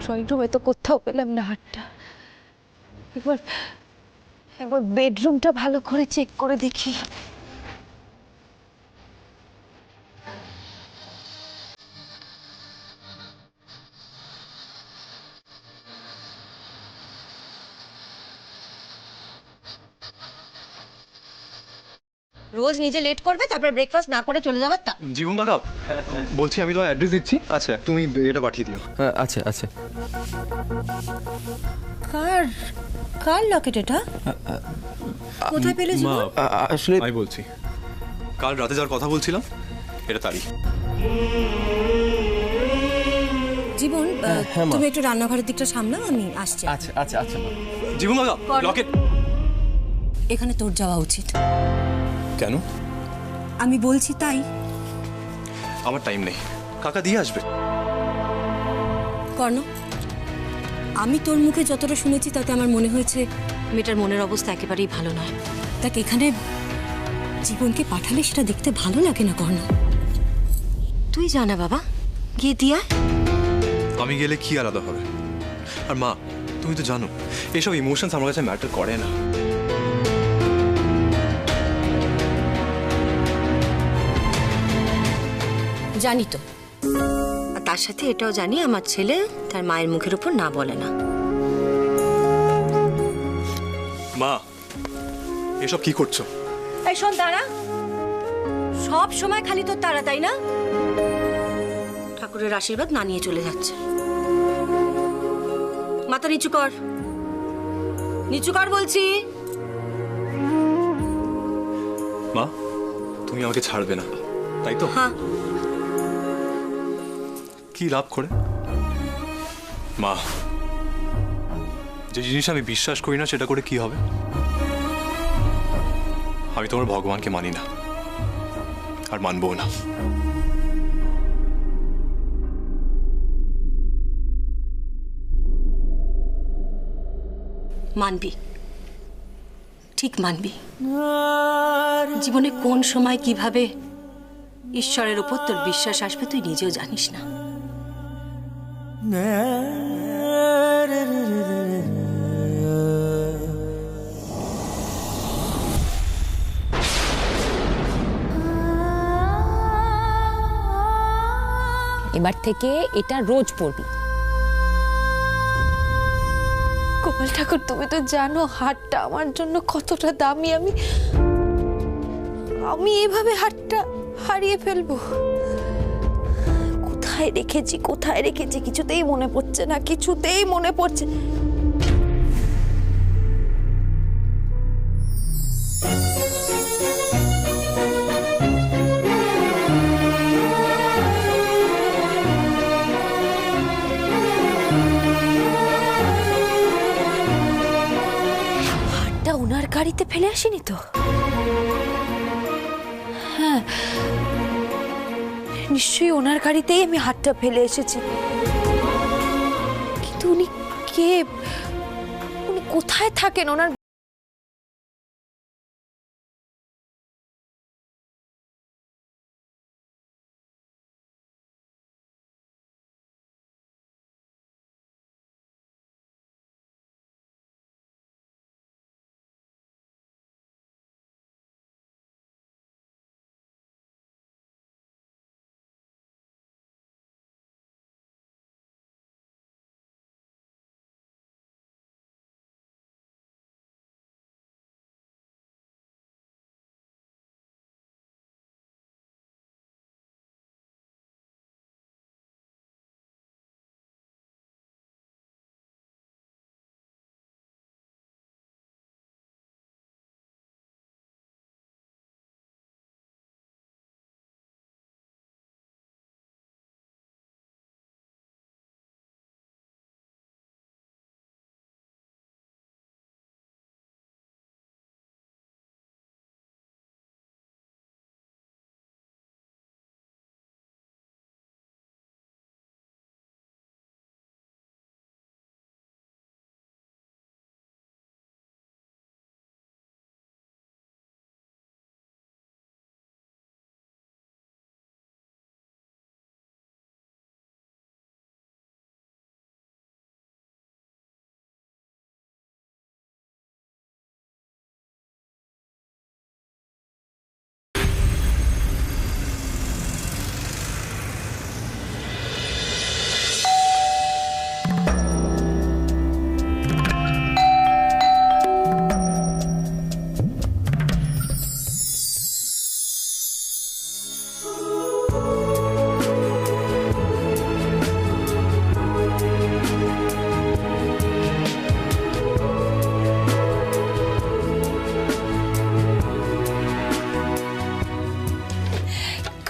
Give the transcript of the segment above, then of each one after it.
Drawing রুমে তো কোথাও পেলাম না হারটা। একবার একবার বেডরুমটা ভালো করে চেক করে দেখি। রোজ নিজে লেট করবে, তারপর ব্রেকফাস্ট না করে চলে যাবে তা? জীবন দাদা বলছি, আমি তোমার অ্যাড্রেস দিচ্ছি। আচ্ছা, তুমি এটা পাঠিয়ে দিও। আচ্ছা আচ্ছা। কার কার লকেট এটা? কোথায় পেলে জীবন? আসলে আমি বলছি, কাল রাতে যার কথা বলছিলাম এটা তারই। জীবন, তুমি একটু রান্নাঘরের দিকটা সামলাও, আমি আসছি। আচ্ছা আচ্ছা আচ্ছা মা। জীবন দাদা, লকেট। এখানে তোর যাওয়া উচিত। কেন? আমি বলছি তাই। আমার টাইম নেই, কাকা দিয়ে আসবে। কর্ণ, আমি তোর মুখে যতটা শুনেছি তাতে আমার মনে হয়েছে মেয়েটার মনের অবস্থা একেবারেই ভালো নয়। দেখ, এখানে জীবনকে পাঠালে সেটা দেখতে ভালো লাগে না কর্ণ। তুই জানা বাবা, গিয়ে দিয়া। আমি গেলে কি আলাদা হবে? আর মা, তুমি তো জানো এইসব ইমোশনস আমার কাছে ম্যাটার করে না। জানি তো, আর তার সাথে এটাও জানি আমার ছেলে তার মায়ের মুখের উপর না বলে না। মা, এসব কি করছো? এই শোন তারা, সব সময় খালি তোর তারা, তাই না? ঠাকুরের আশীর্বাদ না নিয়ে চলে যাচ্ছে। মাথা নিচু কর, নিচু কর বলছি। মা, তুমি আমাকে ছাড়বে না, তাই তো? হ্যাঁ। কি লাভ করে? মা, যে জিনিস আমি বিশ্বাস করি না সেটা করে কি হবে? আমি তোমার ভগবানকে মানি না, আর মানবো না। মানবি, ঠিক মানবি। জীবনে কোন সময় কিভাবে ঈশ্বরের উপর তোর বিশ্বাস আসবে তুই নিজেও জানিস না। এবার থেকে এটা রোজ পড়বি। গোপাল ঠাকুর, তুমি তো জানো হারটা আমার জন্য কতটা দামি। আমি এভাবে হারটা হারিয়ে ফেলবো? কোথায় রেখেছি কিছুতেই মনে পড়ছে না, কিছুতেই মনে পড়ছে। হারটা ওনার গাড়িতে ফেলে আসিনি তো? হ্যাঁ, নিশ্চয়ই ওনার গাড়িতেই আমি হাতটা ফেলে এসেছি। কিন্তু উনি কে? উনি কোথায় থাকেন? ওনার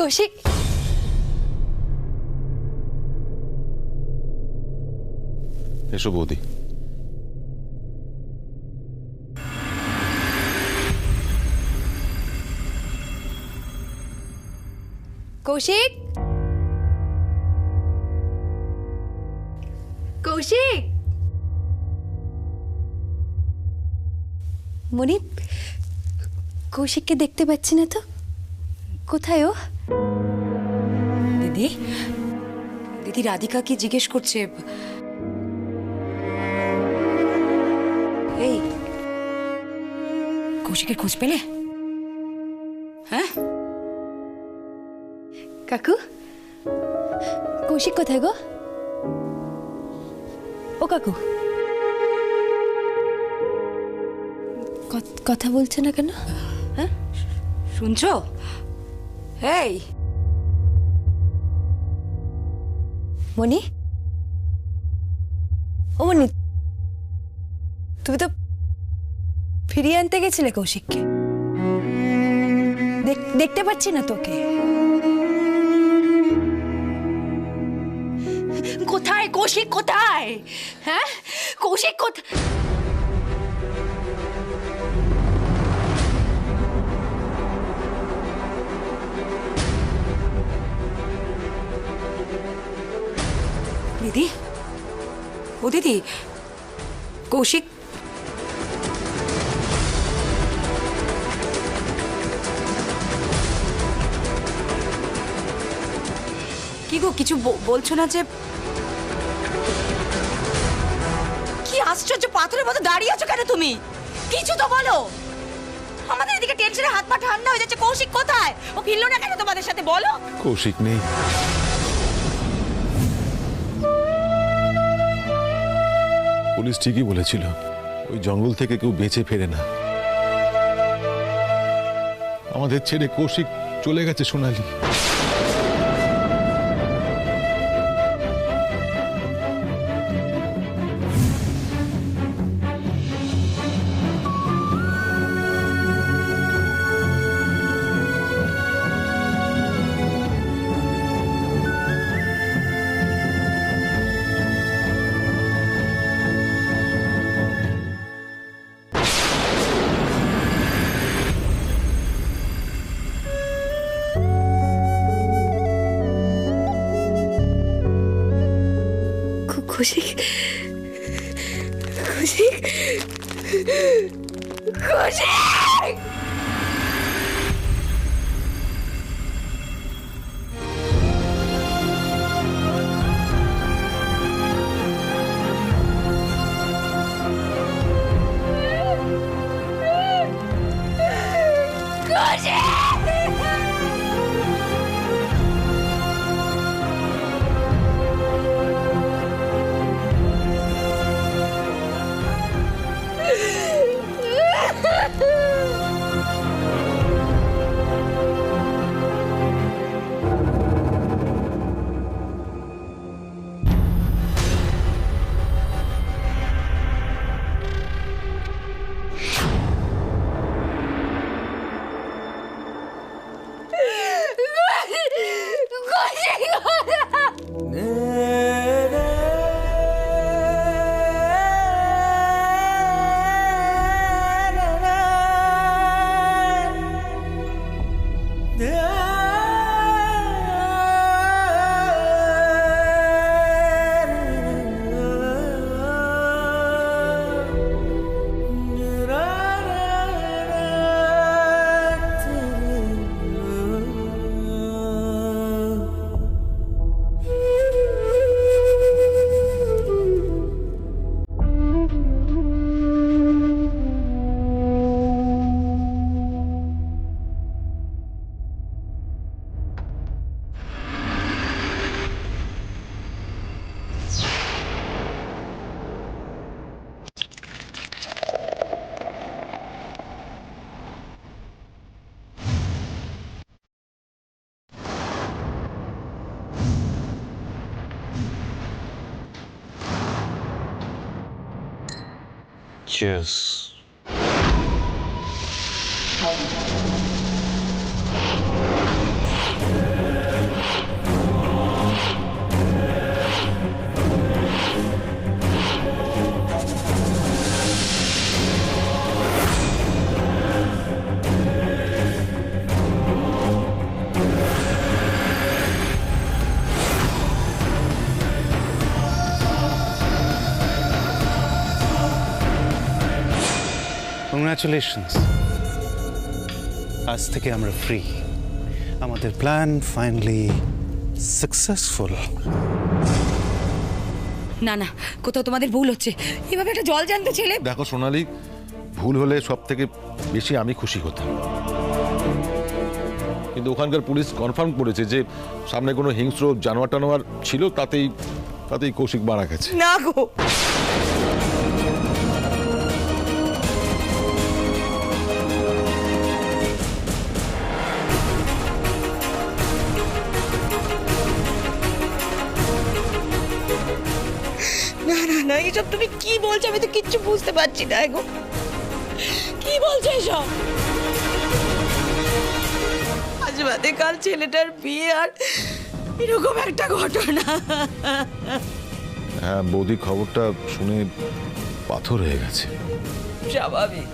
কৌশিক এসো বৌদি। কৌশিক কৌশিক মনি, কৌশিককে দেখতে পাচ্ছি না তো, কোথায় ও? দিদি দিদি রাধিকা কি জিজ্ঞেস করছে? এই কৌশিকের খোঁজ পেলে? হ্যাঁ কাকু, কৌশিক কোথায় গো? ও কাকু, কথা বলছে না কেন? হ্যাঁ শুনছো? এই মনি, ও মনি, তুমি তো ফিরিয়ে আনতে গেছিলে কৌশিককে, দেখতে পাচ্ছি না তোকে। কোথায় কৌশিক, কোথায়? হ্যাঁ কৌশিক কোথায়? দিদি, ও দিদি, কৌশিক কি গো, কিছু বলছো না যে? কি আশ্চর্য, পাথরের মতো দাঁড়িয়ে আছো কেন তুমি? কিছু তো বলো। আমাদের এদিকে টেনশনে হাত পা ঠান্ডা হয়ে যাচ্ছে। কৌশিক কোথায়? ও ফিরলো না কেন তোমাদের সাথে, বলো। কৌশিক নেই। পুলিশ ঠিকই বলেছিল, ওই জঙ্গল থেকে কেউ বেঁচে ফেরে না। আমাদের ছেড়ে কৌশিক চলে গেছে সোনালি। কৌশিক, কৌশিক, কৌশিক! Cheers. কংগ্রাচুলেশনস, আজ থেকে আমরা ফ্রি। আমাদের প্ল্যান ফাইনালি সাকসেসফুল। না না, কোথাও তোমাদের ভুল হচ্ছে। এভাবে একটা জল জ্যান্ত ছেলে। দেখো সোনালি, ভুল হলে সব থেকে বেশি আমি খুশি হতাম, কিন্তু ওখানকার পুলিশ কনফার্ম করেছে যে সামনে কোনো হিংস্র জানোয়ার টানোয়ার ছিল, তাতেই কৌশিক মারা গেছে। না গো, না না না, এসব তুমি কি বলছো? আমি তো কিচ্ছু বুঝতে পারছি না গো। কি বলছো এসব? আজ বাদে কাল ছেলেটার বিয়ে, আর এরকম একটা ঘটনা। হ্যাঁ বৌদি, খবরটা শুনে পাথর হয়ে গেছে। স্বাভাবিক,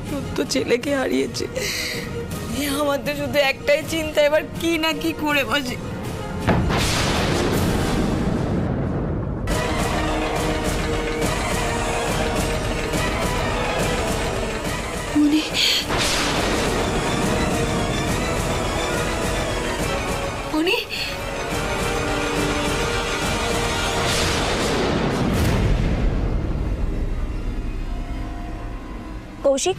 সত্য ছেলেকে হারিয়েছে। আমার তো শুধু একটাই চিন্তা, এবার কি না কি করে বসে। মনি, মনি, কৌশিক,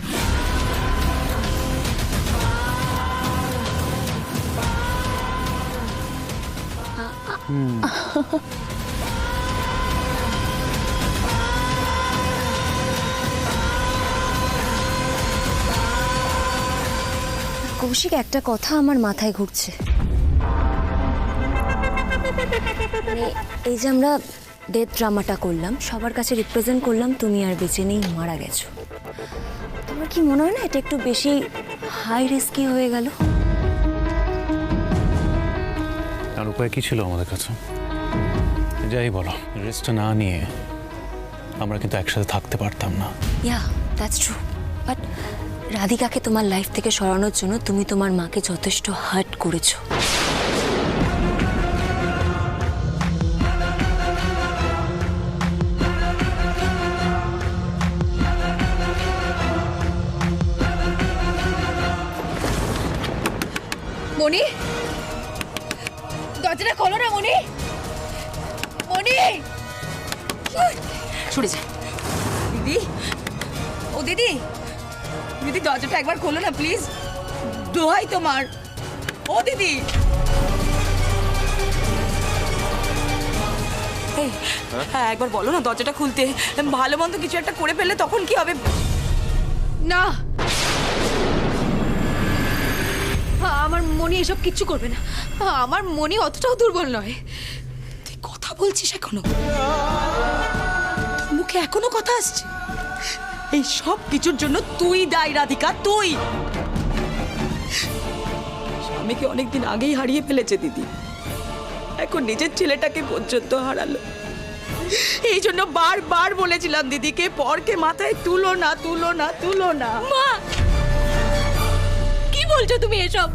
কৌশিক, একটা কথা আমার মাথায় ঘুরছে। মানে এই যে আমরা ডেথ ড্রামাটা করলাম, সবার কাছে রিপ্রেজেন্ট করলাম তুমি আর বেঁচে নেই, মারা গেছো। তোমার কি মনে হয় না এটা একটু বেশি হাই রিস্কি হয়ে গেল? আর উপায় কি ছিল আমাদের কাছে? যাই বলো, রেস্টটা না নিয়ে আমরা কিন্তু একসাথে থাকতে পারতাম না। ইয়া, দ্যাটস ট্রু। বাট রাধিকাকে তোমার লাইফ থেকে সরানোর জন্য তুমি তোমার মাকে যথেষ্ট হার্ট করেছো। মনি, দরজাটা খোলো না মনি। মনি, সরে যা দিদি। ও দিদি, দিদি দরজাটা একবার খোলো না প্লিজ, দোহাই তোমার। ও দিদি, হ্যাঁ একবার বলো না দরজাটা খুলতে। ভালো মন্দ কিছু একটা করে ফেললে তখন কি হবে? না, আমার মনি এসব কিচ্ছু করবে না। আমার মনি অতটাও দুর্বল নয়। তুই কথা বলছিস এখনো? মুখে এখনো কথা আসছে? এই সব কিছুর জন্য তুই দায়ী রাধিকা, তুই। স্বামীকে অনেকদিন আগেই হারিয়ে ফেলেছে দিদি, এখন নিজের ছেলেটাকে পর্যন্ত হারালো। এই জন্য বারবার বলেছিলাম দিদিকে, পরকে মাথায় তুলো না, তুলো না, তুলো না। মা, কি বলছো তুমি এসব?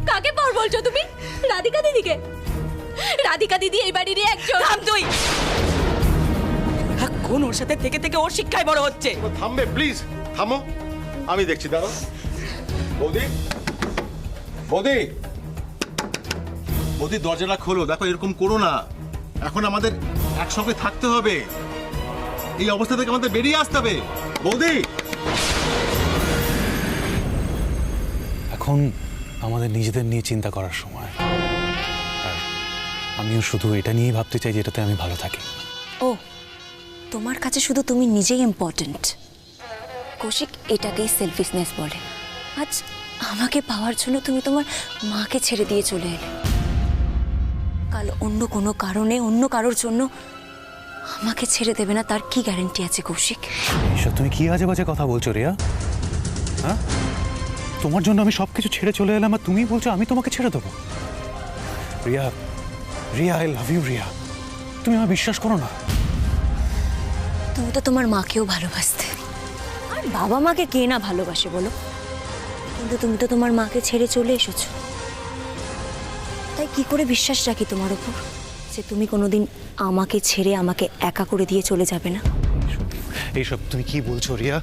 কাকে পর বলছো তুমি? রাধিকা দিদিকে? রাধিকা দিদি এই বাড়িরই একজন। থাম তুই। এখন ওর সাথে থেকে থেকে ওর শিক্ষায় বড় হচ্ছে। থামবে প্লিজ, থামো, আমি দেখছি। দাঁড়াও বৌদি, বৌদি, বৌদি দরজাটা খোলো। দেখো এরকম করো না, এখন আমাদের একসঙ্গে থাকতে হবে। এই অবস্থা থেকে আমাদের বেরিয়ে আসতে হবে। বৌদি, এখন আমাদের নিজেদের নিয়ে চিন্তা করার সময়। আর আমিও শুধু এটা নিয়েই ভাবতে চাই যেটাতে আমি ভালো থাকি। ও, তোমার কাছে শুধু তুমি নিজেই ইম্পর্ট্যান্ট। কৌশিক, এটাকেই সেলফিশনেস বলে। আজ আমাকে পাওয়ার জন্য তুমি তোমার মাকে ছেড়ে দিয়ে চলে এলে। কাল অন্য কোনো কারণে, অন্য কারোর জন্য আমাকে ছেড়ে দেবে না, তার কি গ্যারান্টি আছে কৌশিক? এসব তুমি কি আজে বাজে কথা বলছো রিয়া? হ্যাঁ, তোমার জন্য আমি সবকিছু ছেড়ে চলে এলাম আর তুমি বলছো আমি তোমাকে ছেড়ে দেবো? Riya, Riya, I love you Riya, তুমি আমার বিশ্বাস করো না? তুমি তো তোমার মাকেও ভালোবাসতে, আর বাবা মাকে কে না ভালোবাসে বলো? কিন্তু তুমি তো তোমার মাকে ছেড়ে চলে এসেছো। তাই কি করে বিশ্বাস রাখি তোমার উপর যে তুমি কোনোদিন আমাকে ছেড়ে আমাকে একা করে দিয়ে চলে যাবে না? এইসব তুমি কি বলছো রিয়া?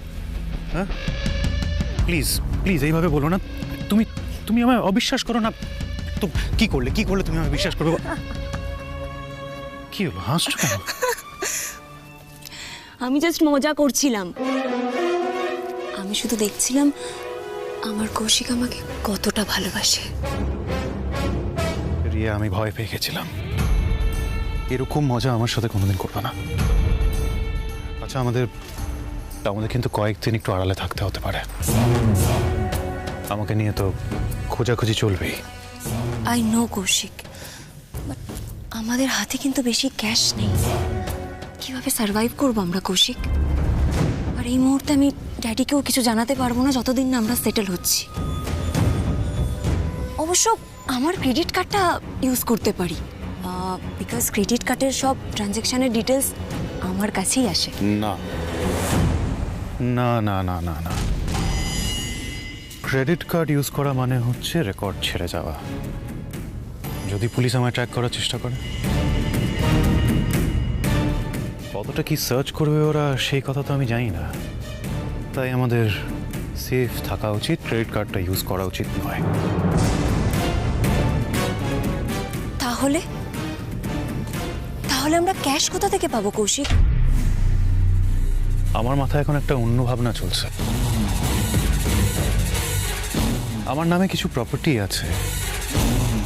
হ্যাঁ প্লিজ প্লিজ এইভাবে বলো না। তুমি তুমি আমায় অবিশ্বাস করো না তো। কি করলে তুমি আমায় বিশ্বাস করবে? কি হলো, হাসছো কেন? আমি জাস্ট মজা করছিলাম। আমি শুধু দেখছিলাম আমার কৌশিক আমাকে কতটা ভালোবাসে। রিয়া, আমি ভয় পেয়ে গেছিলাম। এরকম মজা আমার সাথে কোনোদিন করবে না। আচ্ছা, আমাদের কিন্তু কয়েকদিন একটু আড়ালে থাকতে হতে পারে। আমাকে নিয়ে তো খোঁজাখুঁজি চলবেই। আই নো কৌশিক, বাট আমাদের হাতে কিন্তু বেশি ক্যাশ নেই। কিভাবে সার্ভাইভ করবো আমরা কৌশিক? আর এই মুহূর্তে আমি ড্যাডিকেও কিছু জানাতে পারবো না যতদিন না আমরা সেটেল হচ্ছি। অবশ্য আমার ক্রেডিট কার্ডটা ইউজ করতে পারি, বিকজ ক্রেডিট কার্ডের সব ট্রানজ্যাকশনের ডিটেলস আমার কাছেই আসে। না না না না না না, ক্রেডিট কার্ড ইউজ করা মানে হচ্ছে রেকর্ড ছেড়ে যাওয়া। যদি পুলিশ আমায় ট্র্যাক করার চেষ্টা করে, কতটা কি সার্চ করবে ওরা সেই কথা তো আমি জানি না। তাই আমাদের সেফ থাকা উচিত, ক্রেডিট কার্ডটা ইউজ করা উচিত নয়। তাহলে আমরা ক্যাশ কোথা থেকে পাবো কৌশিক? আমার মাথায় এখন একটা অন্য ভাবনা চলছে। আমার নামে কিছু প্রপার্টি আছে,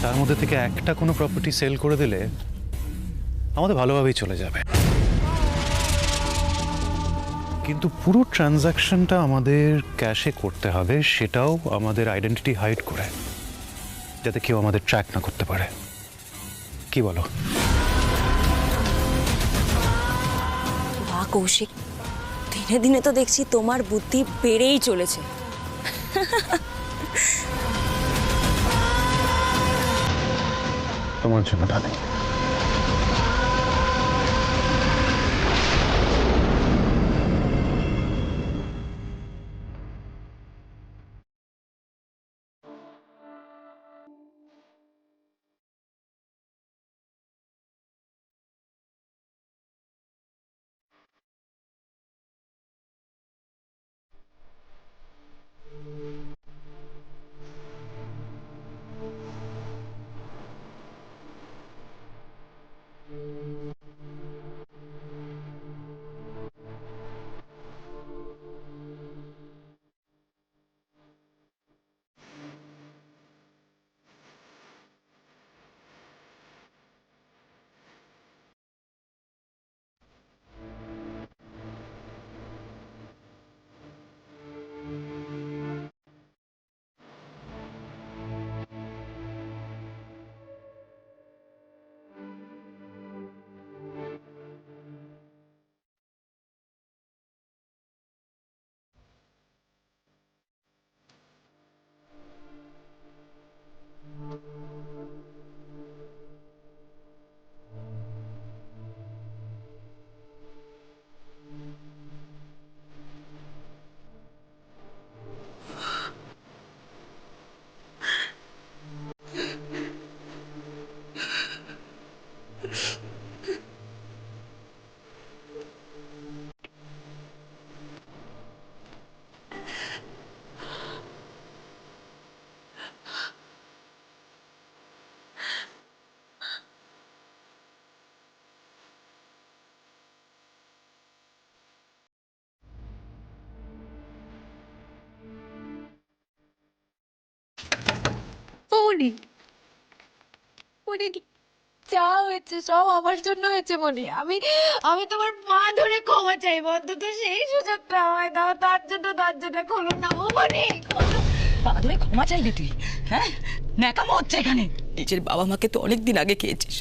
তার মধ্যে থেকে একটা কোনো প্রপার্টি সেল করে দিলে আমাদের ভালোভাবেই চলে যাবে। কিন্তু পুরো ট্রানজ্যাকশনটা আমাদের ক্যাশে করতে হবে, সেটাও আমাদের আইডেন্টিটি হাইড করে, যাতে কেউ আমাদের ট্র্যাক না করতে পারে। কি বলো? বাহ কৌশিক, দিনে দিনে তো দেখছি তোমার বুদ্ধি বেড়েই চলেছে। তোমার জন্য ডার্লিং। মনি, মনি, যা হয়েছে সব আমার জন্য হয়েছে মনি। আমি তোমার পা ধরে ক্ষমা চাইবো, অন্তত সেই সুযোগটা আমায় দাও। তার জন্য দরজাটা খোলো না ও মনি, খোলো। পা ধরে ক্ষমা চাইবি তুই? হ্যাঁ, ন্যাকামো হচ্ছে এখানে। নিজের বাবা মাকে তো অনেকদিন আগে খেয়েছিস,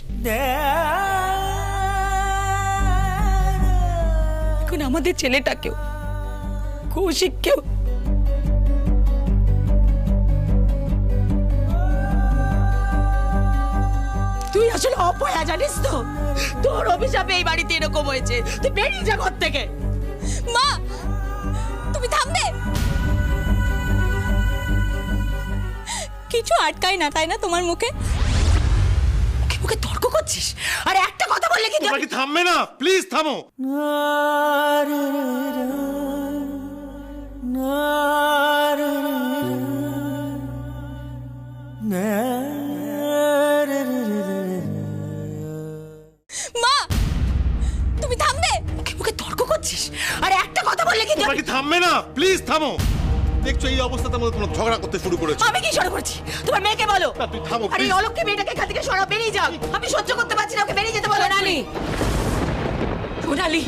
এখন আমাদের ছেলেটাকেও, কৌশিককেও। তুই আসলে অপয়া, জানিস তো? তোর অভিশাপে এই বাড়িতে এরকম হয়েছে। তুই বেরিয়ে যা ঘর থেকে। মা, তুমি থামবে? কিছু আটকায় না, তাই না তোমার মুখে? মুখে মুখে তর্ক করছিস, আর একটা কথা বললে কি? তোমরা কি থামবে না? প্লিজ থামো। মা তুমি থামবে? মুখে মুখে তর্ক করছিস, আর একটা কথা বললে কি তোমরা কি থামবে না? প্লিজ থামো। দেখছো এই অবস্থাতে মধ্যে তোমরা ঝগড়া করতে শুরু করেছো। আমি কি শুরু করেছি? তোমার মেয়েকে বলো। না, তুই থামো আরে এই প্লিজ। অলক্ষে মেয়েটাকে এখান থেকে সরাও, বেরিয়ে যাও। আমি সহ্য করতে পারছি না, ওকে বেরিয়ে যেতে বলো। সোনালি, সোনালি,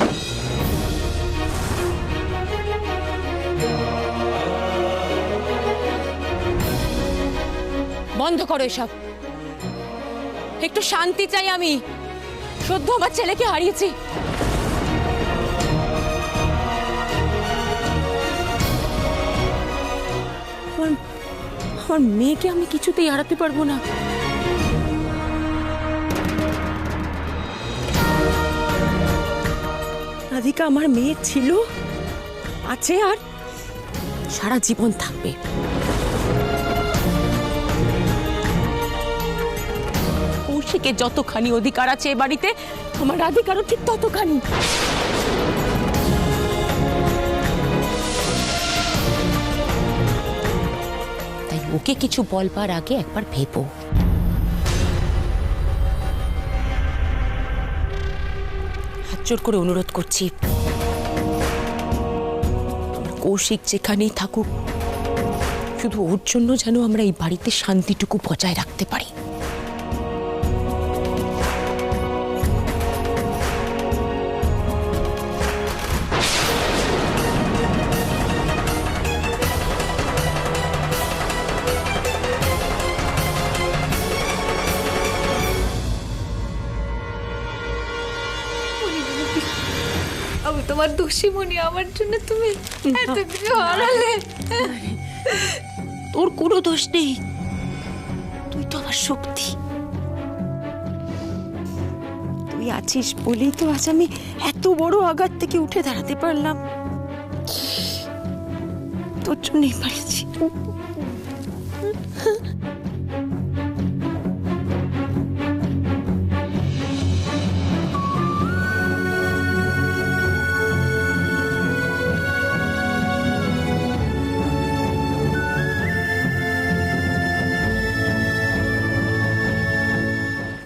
বন্ধ করো এসব। একটু শান্তি চাই আমি। সদ্য আমার ছেলেকে হারিয়েছি। আমার মেয়েকে আমি কিছুতেই হারাতে পারবো না। রাধিকা আমার মেয়ে ছিল, আছে, আর সারা জীবন থাকবে। কৌশিকের যতখানি অধিকার আছে এ বাড়িতে, আমার রাধিকারও ঠিক ততখানি। তাই ওকে কিছু বলবার আগে একবার ভেবো। হাত জোর করে অনুরোধ করছি, আমার কৌশিক যেখানেই থাকুক, শুধু ওর জন্য যেন আমরা এই বাড়িতে শান্তিটুকু বজায় রাখতে পারি। আমি তোমার দোষী মনি, আমার জন্য তুমি এত কিছু হারালে। তোর কোনো দোষ নেই, তুই তো আমার শক্তি। তুই আছিস বলেই তো আজ আমি এত বড় আঘাত থেকে উঠে দাঁড়াতে পারলাম। তোর জন্যই পারছি।